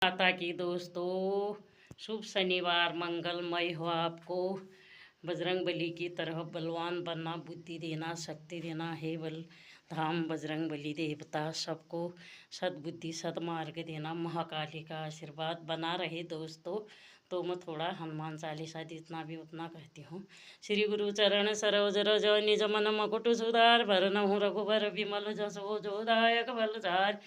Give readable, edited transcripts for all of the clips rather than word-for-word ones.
माता की दोस्तों, शुभ शनिवार मंगलमय हो आपको। बजरंग बली की तरह बलवान बनना, बुद्धि देना, शक्ति देना है बल धाम बजरंग बली देवता सबको सद्बुद्धि सद्मार्ग देना, महाकाली का आशीर्वाद बना रहे दोस्तों। तो मैं थोड़ा हनुमान चालीसा जितना भी उतना कहती हूँ। श्री गुरु चरण सरोज रज निज मन मकुट सुधार, भरनहु रघुबर विमल जसो जोदायक बलचार।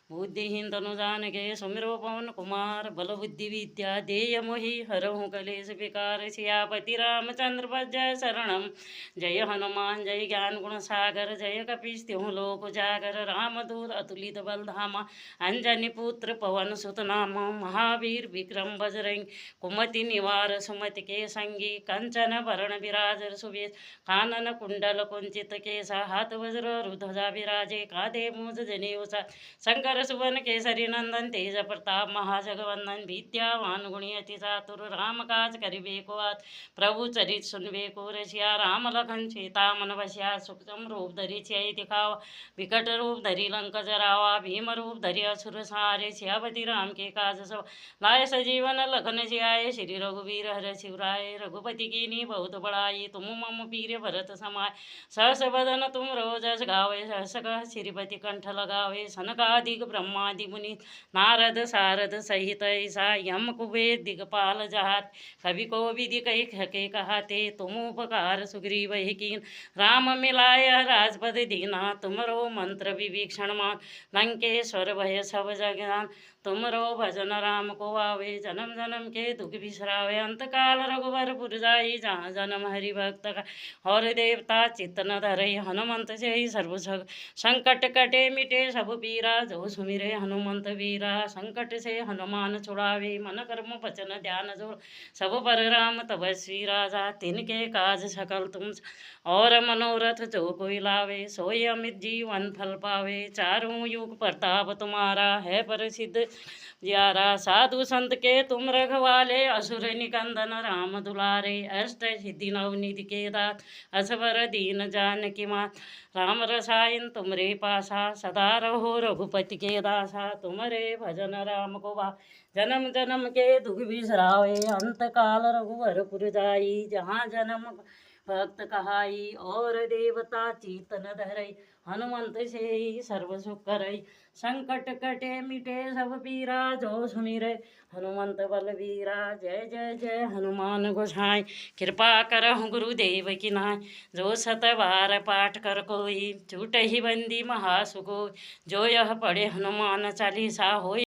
बुद्धिहीन तनु जान के सुमिरो पवन कुमार, बल बुद्धि विद्या देय मोहि हरहु कलेश विकार। सियापति रामचंद्र जय शरणम, जय हनुमान जय ज्ञान गुण सागर, जय कपीस तिहु लोक उजागर। रामदूत अतुलित बल धामा, अंजनी पुत्र पवन सुत नाम। महावीर विक्रम बजरंग, कुमति निवार सुमति के संगी। कंचन वरण विराज सुबेश, कानन कुंडल कुंचित केसा। हाथ वज्र ध्वजा विराजे, कांधे मूज जनेऊ शंकर सुवन केसरी नंदन। तेज प्रताप महाजगवंदन, विद्यावान गुणी अति चातुर। राम काज करिबे को आत, प्रभु चरित सुनबे को रसिया। राम लखन सीता मन बसिया, सूक्ष्म रूप धरि सियहि दिखावा। विकट रूप धरि लंक जरावा, भीम रूप धरि असुर संहारे। सियापति राम के काज सब लाए, सजीवन लखन जियाए। श्री रघुवीर हर शिवराय, रघुपति कीन्ही बहुत बड़ाई। तुम मम पीर भरत समाय, सहस बदन तुम रोजस गावे। सहस कह श्रीपति कंठ लगावे, सनकादिक ब्रह्मादि मुनि नारद सारद सहित ऐसा। यम कुबेर दिगपाल जहात, कवि को विधि कही के कहाते। तुम उपकार सुग्रीव ही कीन, राम मिलाय राजपद दीना। तुमरो मंत्र विभीषण मान, लंकेश्वर भय सब जगदान। तुमरो भजन राम को आवे, जन्म जन्म के दुख बिसरावे। अंत काल रघुवर पुर जाई, जहाँ जन्म हरि भक्त का। और देवता चित्त न धरई, हनुमंत से सर्व संकट कटे मिटे सब पीरा। जो सुमिरे हनुमंत वीरा, संकट से हनुमान छुड़ावे। मन कर्म वचन ध्यान जोड़, सब पर राम तपस्वी राजा। तिनके काज सकल तुम, और मनोरथ जो कोई लावे। सोई अमित जीवन फल पावे, चारों युग प्रताप तुम्हारा है प्रसिद्ध जियारा। साधु संत के तुम रखवाले, असुर निकंदन राम दुलारे। अष्ट सिद्धि नवनिधि के दात, असवर दीन जानकी मात। राम रसायन तुमरे पासा, सदा रहो रघुपति के दासा। तुमरे भजन राम को बा, जन्म जन्म के दुख बिसरावे। अंत काल रघुवर पुर जाई, जहाँ जन्म भक्त कहाई। और देवता चीतन धरई, हनुमंत से ही सर्व सुख करई। संकट कटे मिटे सब पीरा, जो सुमिरे हनुमंत बलवीरा। जय जय जय हनुमान गोसाई, कृपा करहु गुरुदेव की नाय। जो सत बार पाठ कर कोई, छूटहि बंदी महासुख। जो यह पढ़े हनुमान चालीसा, होय